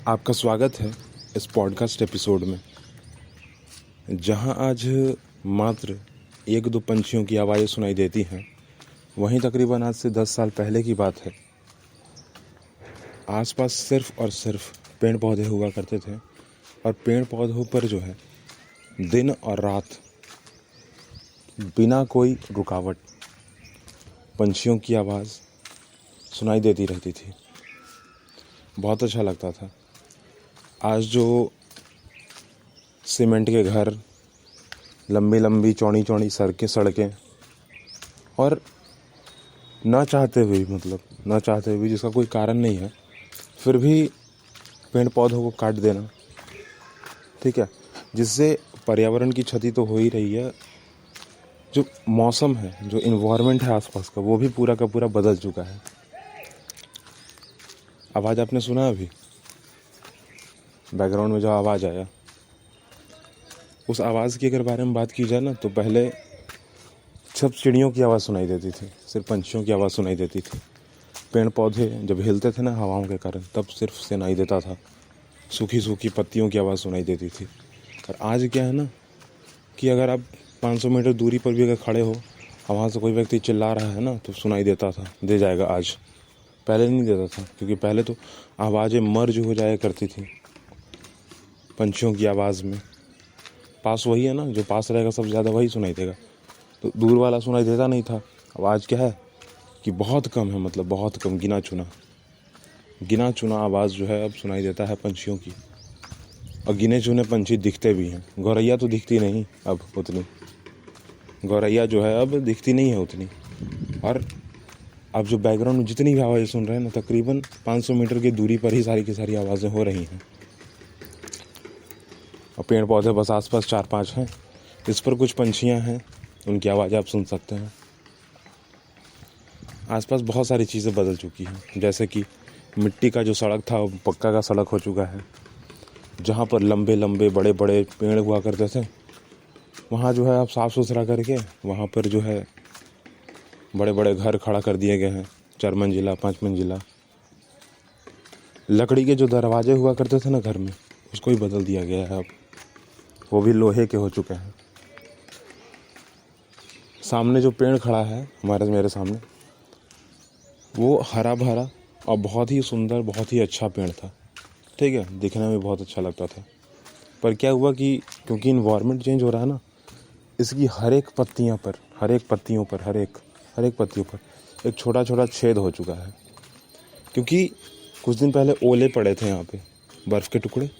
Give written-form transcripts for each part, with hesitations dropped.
आपका स्वागत है इस पॉडकास्ट एपिसोड में, जहां आज मात्र एक दो पंछियों की आवाज़ें सुनाई देती हैं। वहीं तकरीबन आज से 10 साल पहले की बात है। आसपास सिर्फ और सिर्फ पेड़ पौधे हुआ करते थे और पेड़ पौधों पर जो है दिन और रात बिना कोई रुकावट पंछियों की आवाज़ सुनाई देती रहती थी। बहुत अच्छा लगता था। आज जो सीमेंट के घर, लंबी लंबी चौड़ी चौड़ी सड़कें और ना चाहते हुए जिसका कोई कारण नहीं है, फिर भी पेड़ पौधों को काट देना, ठीक है, जिससे पर्यावरण की क्षति तो हो ही रही है। जो मौसम है, जो इन्वायरमेंट है आसपास का, वो भी पूरा का पूरा बदल चुका है। आवाज़ आपने सुना अभी बैकग्राउंड में जो आवाज़ आया, उस आवाज़ की अगर बारे में बात की जाए ना, तो पहले सब चिड़ियों की आवाज़ सुनाई देती थी, सिर्फ पंछियों की आवाज़ सुनाई देती थी। पेड़ पौधे जब हिलते थे ना हवाओं के कारण, तब सिर्फ सुनाई देता था। सूखी सूखी पत्तियों की आवाज़ सुनाई देती थी। और आज क्या है ना कि अगर आप 500 मीटर दूरी पर भी अगर खड़े हो, वहाँ से कोई व्यक्ति चिल्ला रहा है ना, तो सुनाई देता था, दे जाएगा आज। पहले नहीं देता था, क्योंकि पहले तो आवाज़ें मर्ज हो जाया करती थी पंछियों की आवाज़ में। पास वही है ना, जो पास रहेगा सबसे ज़्यादा वही सुनाई देगा, तो दूर वाला सुनाई देता नहीं था। अब आज क्या है कि बहुत कम है, मतलब बहुत कम, गिना चुना आवाज़ जो है अब सुनाई देता है पंछियों की। और गिने चुने पंछी दिखते भी हैं। गौरैया तो दिखती नहीं अब उतनी, गौरैया जो है अब दिखती नहीं है उतनी। और अब जो बैकग्राउंड में जितनी भी आवाज़ें सुन रहे हैं ना, तकरीबन 500 मीटर की दूरी पर ही सारी की सारी आवाज़ें हो रही हैं। और पेड़ पौधे बस आसपास 4-5 हैं, इस पर कुछ पंछियां हैं, उनकी आवाज़ आप सुन सकते हैं। आसपास बहुत सारी चीज़ें बदल चुकी हैं, जैसे कि मिट्टी का जो सड़क था वो पक्का का सड़क हो चुका है। जहाँ पर लंबे लंबे बड़े बड़े पेड़ हुआ करते थे, वहाँ जो है आप साफ़ सुथरा करके वहाँ पर जो है बड़े बड़े घर खड़ा कर दिए गए हैं, 4 मंजिला 5 मंजिला। लकड़ी के जो दरवाजे हुआ करते थे ना घर में, उसको ही बदल दिया गया है। अब वो भी लोहे के हो चुके हैं। सामने जो पेड़ खड़ा है मेरे सामने, वो हरा भरा और बहुत ही सुंदर, बहुत ही अच्छा पेड़ था, ठीक है, दिखने में बहुत अच्छा लगता था। पर क्या हुआ कि क्योंकि इन्वायरमेंट चेंज हो रहा है ना, इसकी हर एक पत्तियों पर एक छोटा छोटा छेद हो चुका है। क्योंकि कुछ दिन पहले ओले पड़े थे यहाँ पे, बर्फ़ के टुकड़े,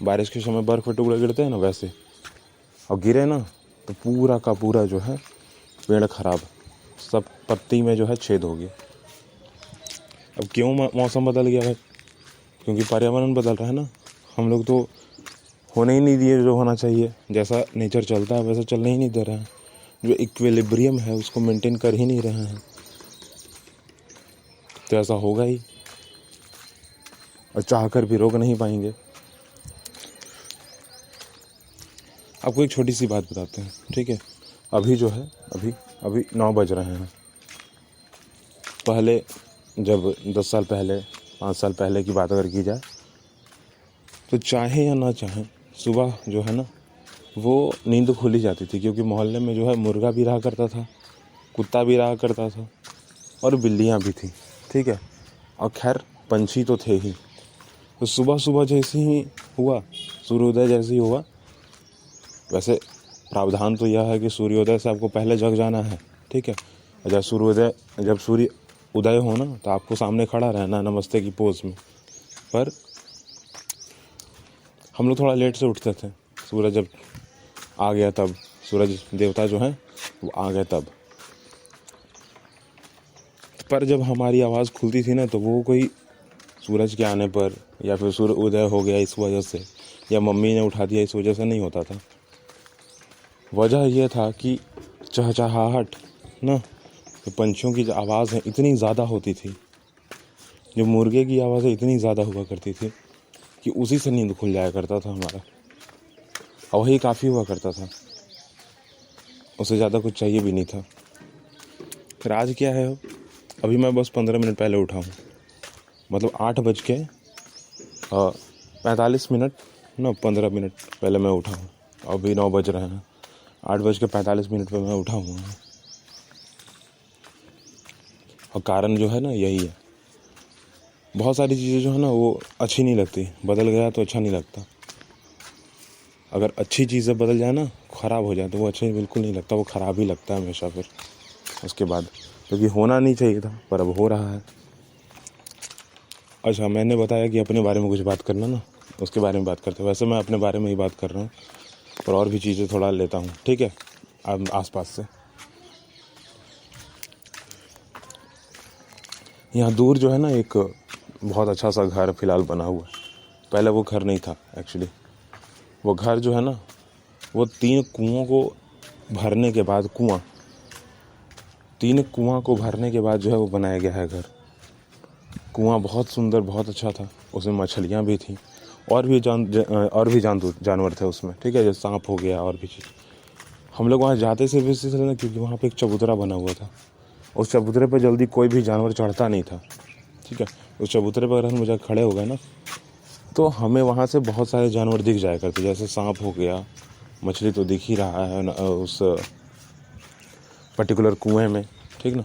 बारिश के समय बर्फ़ के टुकड़े गिरते हैं ना वैसे, और गिरे ना तो पूरा का पूरा जो है पेड़ खराब, सब पत्ती में जो है छेद हो गया। अब क्यों मौसम बदल गया भाई? क्योंकि पर्यावरण बदल रहा है ना। हम लोग तो होने ही नहीं दिए जो होना चाहिए, जैसा नेचर चलता है वैसा चलने ही नहीं दे रहे हैं। जो इक्विलिब्रियम है उसको मेंटेन कर ही नहीं रहे हैं, तो ऐसा होगा ही, और चाह कर भी रोक नहीं पाएंगे। आपको एक छोटी सी बात बताते हैं, ठीक है। अभी जो है अभी 9 बज रहे हैं। पहले जब 10 साल पहले, 5 साल पहले की बात अगर की जाए, तो चाहे या ना चाहे सुबह जो है ना वो नींद खुली जाती थी, क्योंकि मोहल्ले में जो है मुर्गा भी रहा करता था, कुत्ता भी रहा करता था, और बिल्लियाँ भी थी, ठीक है। और खैर पंछी तो थे ही। तो सुबह सुबह जैसे ही हुआ, सूर्योदय जैसे ही हुआ, वैसे प्रावधान तो यह है कि सूर्योदय से आपको पहले जग जाना है, ठीक है। जब सूर्य उदय हो ना, तो आपको सामने खड़ा रहना नमस्ते की पोज में। पर हम लोग थोड़ा लेट से उठते थे, सूरज जब आ गया तब, सूरज देवता जो हैं वो आ गए तब। पर जब हमारी आवाज़ खुलती थी ना, तो वो कोई सूरज के आने पर या फिर सूर्य उदय हो गया इस वजह से, या मम्मी ने उठा दिया इस वजह से नहीं होता था। वजह यह था कि चहचहाहट ना, तो पंछियों की जो आवाज़ है इतनी ज़्यादा होती थी, जो मुर्गे की आवाज़ें इतनी ज़्यादा हुआ करती थी कि उसी से नींद खुल जाया करता था हमारा, और वही काफ़ी हुआ करता था, उससे ज़्यादा कुछ चाहिए भी नहीं था। फिर आज क्या है, अभी मैं बस 15 मिनट पहले उठा हूँ, मतलब 8 बज के 45 मिनट ना 15 मिनट पहले मैं उठा हूँ। अभी 9 बज रहे हैं, 8:45 पे मैं उठा हूँ। और कारण जो है ना यही है, बहुत सारी चीज़ें जो है ना वो अच्छी नहीं लगती, बदल गया तो अच्छा नहीं लगता। अगर अच्छी चीज़ें बदल जाए ना, ख़राब हो जाए, तो वो अच्छा बिल्कुल नहीं लगता, वो ख़राब ही लगता है हमेशा फिर उसके बाद, क्योंकि होना नहीं चाहिए था पर अब हो रहा है। अच्छा, मैंने बताया कि अपने बारे में कुछ बात करना ना, उसके बारे में बात करते हैं। वैसे मैं अपने बारे में ही बात कर रहा हूँ, और भी चीज़ें थोड़ा लेता हूँ, ठीक है, आसपास से। यहाँ दूर जो है ना एक बहुत अच्छा सा घर फ़िलहाल बना हुआ है। पहले वो घर नहीं था एक्चुअली। वो घर जो है ना, वो 3 कुओं को भरने के बाद, 3 कुआं को भरने के बाद जो है वो बनाया गया है घर। कुआं बहुत सुंदर, बहुत अच्छा था, उसमें मछलियाँ भी थी, और भी जानवर थे उसमें, ठीक है, जैसे सांप हो गया और भी चीज़। हम लोग वहाँ जाते सिर्फ इसलिए ना क्योंकि वहाँ पे एक चबूतरा बना हुआ था। उस चबूतरे पे जल्दी कोई भी जानवर चढ़ता नहीं था, ठीक है। उस चबूतरे पर अगर हम मुझे खड़े हो गए ना, तो हमें वहाँ से बहुत सारे जानवर दिख जाया करते, जैसे सांप हो गया, मछली तो दिख ही रहा है उस पर्टिकुलर कुएं में, ठीक ना।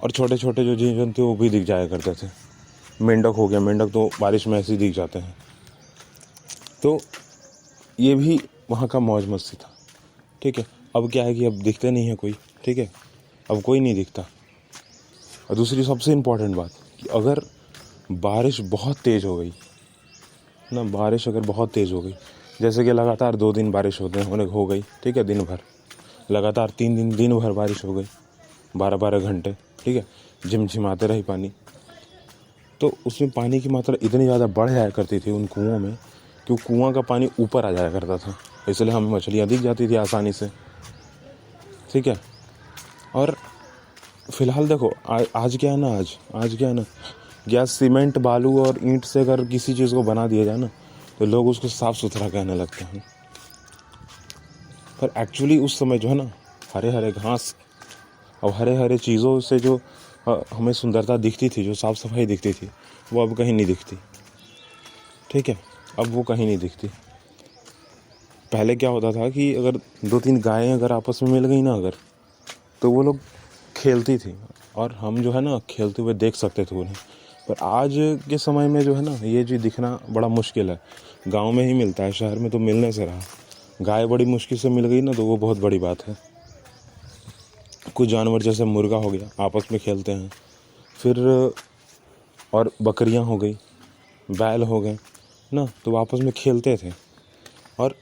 और छोटे छोटे जो जीव जंतु वो भी दिख जाया करते थे। मेंढक हो गया, मेंढक तो बारिश में ऐसे ही दिख जाते हैं। तो ये भी वहाँ का मौज मस्ती था, ठीक है। अब क्या है कि अब दिखते नहीं है कोई, ठीक है, अब कोई नहीं दिखता। और दूसरी सबसे इम्पोर्टेंट बात कि अगर बारिश बहुत तेज़ हो गई ना, बारिश अगर बहुत तेज़ हो गई, जैसे कि लगातार 2 दिन बारिश हो गई, ठीक है, दिन भर लगातार 3 दिन दिन भर बारिश हो गई, 12-12 घंटे, ठीक है, झिमझिमाते रही पानी, तो उसमें पानी की मात्रा इतनी ज़्यादा बढ़ जाया करती थी उन कुओं में कि कुआं का पानी ऊपर आ जाया करता था, इसलिए हमें मछलियाँ दिख जाती थी आसानी से, ठीक है। और फिलहाल देखो आज क्या है ना, आज क्या है ना, गैस सीमेंट बालू और ईंट से अगर किसी चीज़ को बना दिया जाए ना, तो लोग उसको साफ़ सुथरा कहने लगते हैं। पर एक्चुअली उस समय जो है ना, हरे हरे घास और हरे हरे चीज़ों से जो हमें सुंदरता दिखती थी, जो साफ़ सफाई दिखती थी, वो अब कहीं नहीं दिखती, ठीक है, अब वो कहीं नहीं दिखती। पहले क्या होता था कि अगर 2-3 गायें अगर आपस में मिल गई ना अगर, तो वो लोग खेलती थी और हम जो है ना खेलते हुए देख सकते थे उन्हें। पर आज के समय में जो है ना, ये चीज़ दिखना बड़ा मुश्किल है। गांव में ही मिलता है, शहर में तो मिलने से रहा। गाय बड़ी मुश्किल से मिल गई ना, तो वो बहुत बड़ी बात है। कुछ जानवर जैसे मुर्गा हो गया आपस में खेलते हैं, फिर और बकरियां हो गई, बैल हो गए ना, तो वो आपस में खेलते थे। और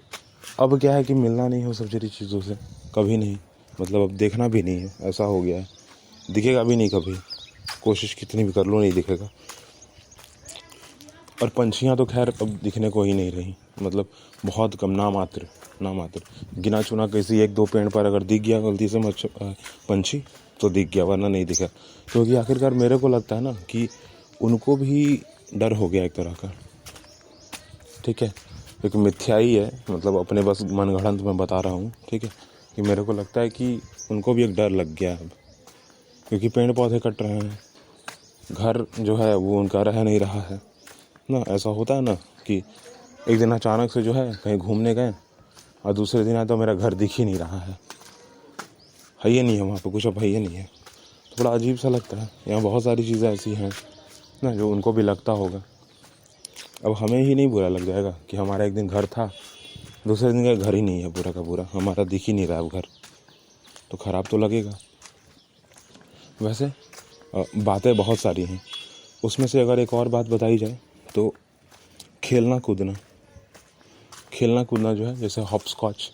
अब क्या है कि मिलना नहीं हो सब सारी चीज़ों से, कभी नहीं, मतलब अब देखना भी नहीं है, ऐसा हो गया है। दिखेगा भी नहीं कभी, कोशिश कितनी भी कर लो नहीं दिखेगा। और पंछियाँ तो खैर अब दिखने को ही नहीं रही, मतलब बहुत कम, नामात्र गिना चुना किसी 1-2 पेड़ पर अगर दिख गया गलती से पंछी, तो दिख गया, वरना नहीं दिखा। क्योंकि आखिरकार मेरे को लगता है ना कि उनको भी डर हो गया एक तरह का, ठीक है, एक मिथ्या ही है, मतलब अपने बस मनगढ़ंत में बता रहा हूँ, ठीक है, कि मेरे को लगता है कि उनको भी एक डर लग गया है, क्योंकि पेड़ पौधे कट रहे हैं, घर जो है वो उनका रह नहीं रहा है ना। ऐसा होता है ना कि एक दिन अचानक से जो है कहीं घूमने गए और दूसरे दिन आए तो मेरा घर दिख ही नहीं रहा है ये नहीं है वहाँ पे कुछ, अब है ये नहीं है, तो बड़ा अजीब सा लगता है। यहाँ बहुत सारी चीज़ें ऐसी हैं ना जो उनको भी लगता होगा। अब हमें ही नहीं बुरा लग जाएगा कि हमारा एक दिन घर था, दूसरे दिन का घर ही नहीं है, पूरा का पूरा हमारा दिख ही नहीं रहा है घर, तो ख़राब तो लगेगा। वैसे बातें बहुत सारी हैं, उसमें से अगर एक और बात बताई जाए तो खेलना कूदना जो है, जैसे हॉपस्कॉच,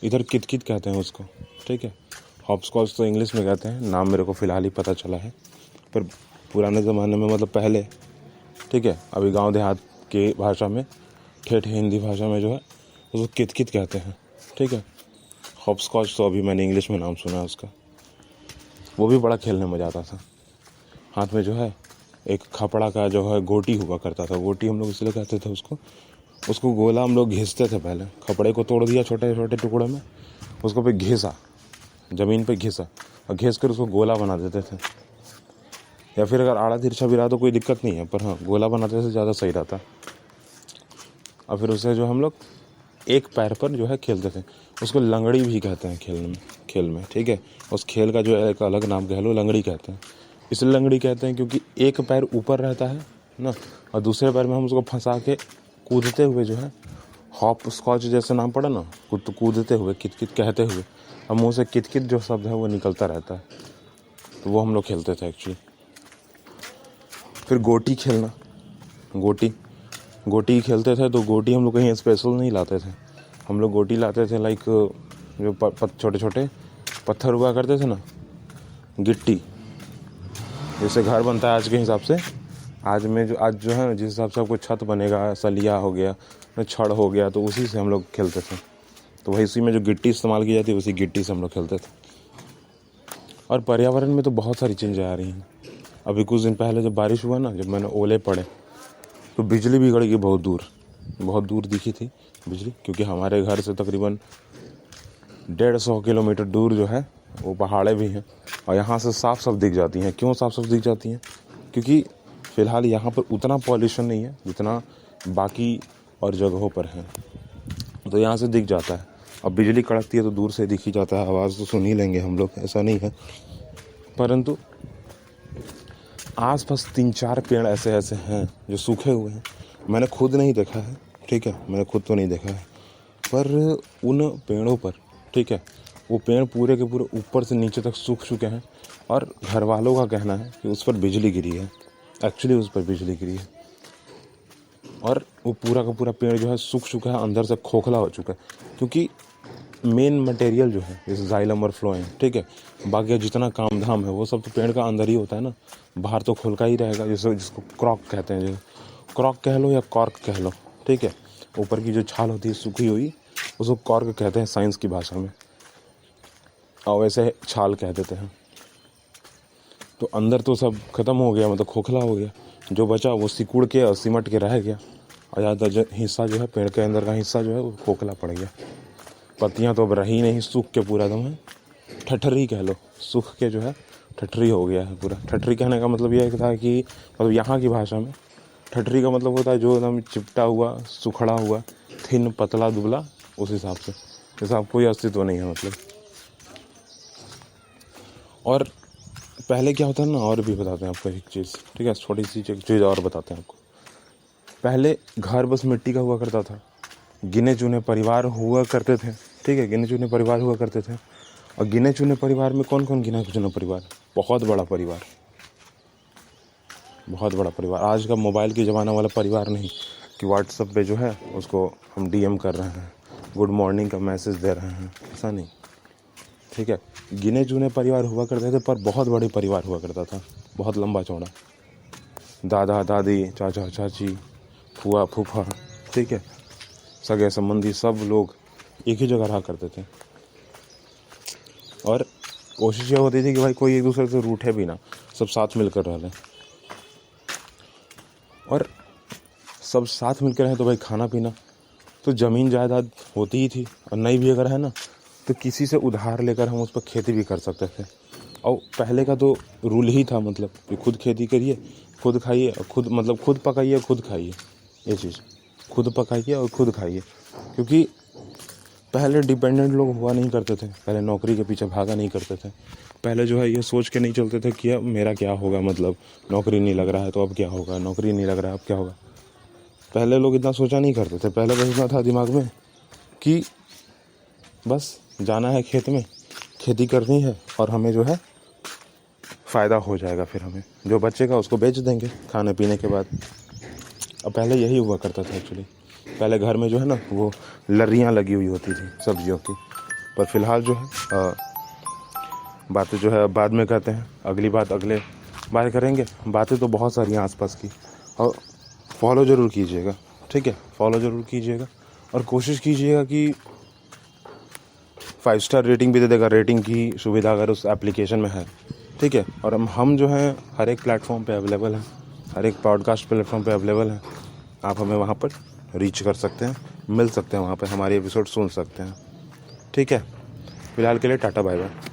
इधर कित कहते हैं उसको, ठीक है। हॉपस्कॉच तो इंग्लिश में कहते हैं, नाम मेरे को फ़िलहाल ही पता चला है, पर पुराने ज़माने में मतलब पहले, ठीक है, अभी गांव देहात की भाषा में, ठेठ हिंदी भाषा में जो है उसको कित कहते हैं, ठीक है। हॉपस्कॉच तो अभी मैंने इंग्लिश में नाम सुना है उसका, वो भी बड़ा खेलने में जाता था। हाथ में जो है एक खपड़ा का जो है गोटी हुआ करता था, गोटी हम लोग इसलिए कहते थे उसको गोला हम लोग घिसते थे। पहले खपड़े को तोड़ दिया छोटे छोटे टुकड़ों में, उसको पे घिसा, ज़मीन पे घिसा और घिस कर उसको गोला बना देते थे, या फिर अगर आड़ा तिरछा भी रहा तो कोई दिक्कत नहीं है, पर हाँ गोला बनाते से ज़्यादा सही रहता। और फिर उसे जो हम लोग एक पैर पर जो है खेलते थे। उसको लंगड़ी भी कहते हैं खेल में, ठीक है। उस खेल का जो है एक अलग नाम कह लो, लंगड़ी कहते हैं। इसलिए लंगड़ी कहते हैं क्योंकि एक पैर ऊपर रहता है ना, और दूसरे पैर में हम उसको फंसा के कूदते हुए जो है, हॉप स्कॉच जैसे नाम पड़ा ना, कूदते हुए, कित कित कहते हुए, अब मुँह से कित कित जो शब्द है वो निकलता रहता है। तो वो हम लोग खेलते थे एक्चुअली। फिर गोटी खेलना, गोटी खेलते थे। तो गोटी हम लोग कहीं स्पेशल नहीं लाते थे, हम लोग गोटी लाते थे लाइक जो छोटे छोटे पत्थर हुआ करते थे ना, गिट्टी, जैसे घर बनता है आज के हिसाब से, आज जो है जिस हिसाब से आपको छत बनेगा, सलिया हो गया, छड़ हो गया, तो उसी से हम लोग खेलते थे। तो वही उसी में जो गिट्टी इस्तेमाल की जाती है उसी गिट्टी से हम लोग खेलते थे। और पर्यावरण में तो बहुत सारी चीज़ें आ रही हैं। अभी कुछ दिन पहले जब बारिश हुआ ना, जब मैंने ओले पड़े, तो बिजली भी गड़ गई, बहुत दूर दिखी थी बिजली, क्योंकि हमारे घर से तकरीबन 150 किलोमीटर दूर जो है वो पहाड़े भी हैं, और यहाँ से साफ साफ दिख जाती हैं। क्यों साफ साफ दिख जाती हैं? क्योंकि फ़िलहाल यहाँ पर उतना पॉल्यूशन नहीं है जितना बाकी और जगहों पर है, तो यहाँ से दिख जाता है। अब बिजली कड़कती है तो दूर से दिख ही जाता है, आवाज़ तो सुन ही लेंगे हम लोग, ऐसा नहीं है। परंतु आसपास 3-4 पेड़ ऐसे हैं जो सूखे हुए हैं। मैंने खुद नहीं देखा है, ठीक है, मैंने खुद तो नहीं देखा है, पर उन पेड़ों पर, ठीक है, वो पेड़ पूरे के पूरे ऊपर से नीचे तक सूख चुके हैं, और घर वालों का कहना है कि उस पर बिजली गिरी है, एक्चुअली उस पर बिजली गिरी है, और वो पूरा का पूरा पेड़ जो है सूख चुका है, अंदर से खोखला हो चुका है, क्योंकि मेन मटेरियल जो है जैसे जाइलम और फ्लोएम, ठीक है, बाकी जितना काम धाम है वो सब तो पेड़ का अंदर ही होता है ना, बाहर तो खुलका ही रहेगा, जिसको क्रॉक कहते हैं, क्रॉक कह लो या कॉर्क कह लो, ठीक है। ऊपर की जो छाल होती है सूखी हुई, उसको कॉर्क कहते हैं साइंस की भाषा में, और वैसे छाल कह देते हैं। तो अंदर तो सब खत्म हो गया, मतलब खोखला हो गया, जो बचा वो सिकुड़ के और सिमट के रह गया, और ज़्यादा हिस्सा जो है पेड़ के अंदर का हिस्सा जो है वो खोखला पड़ गया। पत्तियाँ तो अब रही नहीं, सूख के पूरा दम है, ठठरी कह लो, सूख के जो है ठठरी हो गया है पूरा। ठठरी कहने का मतलब यह था कि मतलब यहाँ की भाषा में ठठरी का मतलब होता है जो एकदम चिपटा हुआ, सुखड़ा हुआ, थिन, पतला, दुबला, उस हिसाब से, जैसा आप कोई अस्तित्व नहीं है मतलब। और पहले क्या होता है ना, और भी बताते हैं आपको एक चीज़, ठीक है, छोटी सी चीज़ और बताते हैं आपको। पहले घर बस मिट्टी का हुआ करता था, गिने चुने परिवार हुआ करते थे, ठीक है, गिने चुने परिवार हुआ करते थे। और गिने चुने परिवार में कौन कौन गिना चुना परिवार? बहुत बड़ा परिवार, बहुत बड़ा परिवार। आज का मोबाइल के ज़माना वाला परिवार नहीं कि व्हाट्सएप पे जो है उसको हम डीएम कर रहे हैं, गुड मॉर्निंग का मैसेज दे रहे हैं, ऐसा नहीं, ठीक है। गिने चुने परिवार हुआ करते थे, पर बहुत बड़े परिवार हुआ करता था, बहुत लंबा चौड़ा, दादा दादी, चाचा चाची, फुआ फूफा, ठीक है, सगे संबंधी सब लोग एक ही जगह रहा करते थे। और कोशिश यह होती थी कि भाई कोई एक दूसरे से रूठे भी ना, सब साथ मिलकर रह लें, और सब साथ मिलकर रहें तो भाई खाना पीना तो ज़मीन जायदाद होती ही थी, और नहीं भी अगर है ना तो किसी से उधार लेकर हम उस पर खेती भी कर सकते थे। और पहले का तो रूल ही था, मतलब कि खुद खेती करिए, खुद खाइए, और खुद मतलब खुद पकाइए, खुद खाइए, ये चीज़, खुद पकाइए और खुद खाइए। क्योंकि पहले डिपेंडेंट लोग हुआ नहीं करते थे, पहले नौकरी के पीछे भागा नहीं करते थे, पहले जो है ये सोच के नहीं चलते थे कि अब मेरा क्या होगा, मतलब नौकरी नहीं लग रहा है तो अब क्या होगा, नौकरी नहीं लग रहा है अब क्या होगा। पहले लोग इतना सोचा नहीं करते थे, पहले बस इतना था दिमाग में कि बस जाना है खेत में, खेती करनी है, और हमें जो है फ़ायदा हो जाएगा, फिर हमें जो बचेगा उसको बेच देंगे खाने पीने के बाद। अब पहले यही हुआ करता था एक्चुअली। पहले घर में जो है ना वो लरियाँ लगी हुई होती थी सब्जियों की। पर फिलहाल जो है बातें जो है बाद में कहते हैं, अगली बात अगले बार करेंगे। बातें तो बहुत सारी हैं आसपास की, और फॉलो ज़रूर कीजिएगा, ठीक है, फॉलो ज़रूर कीजिएगा, और कोशिश कीजिएगा कि 5 स्टार रेटिंग भी दे देगा, रेटिंग की सुविधा अगर उस एप्लीकेशन में है, ठीक है। और हम जो हैं हर एक प्लेटफॉर्म पे अवेलेबल हैं, हर एक पॉडकास्ट प्लेटफॉर्म पे अवेलेबल हैं, आप हमें वहाँ पर रीच कर सकते हैं, मिल सकते हैं, वहाँ पे हमारे एपिसोड सुन सकते हैं, ठीक है। फिलहाल के लिए टाटा बाय बाय।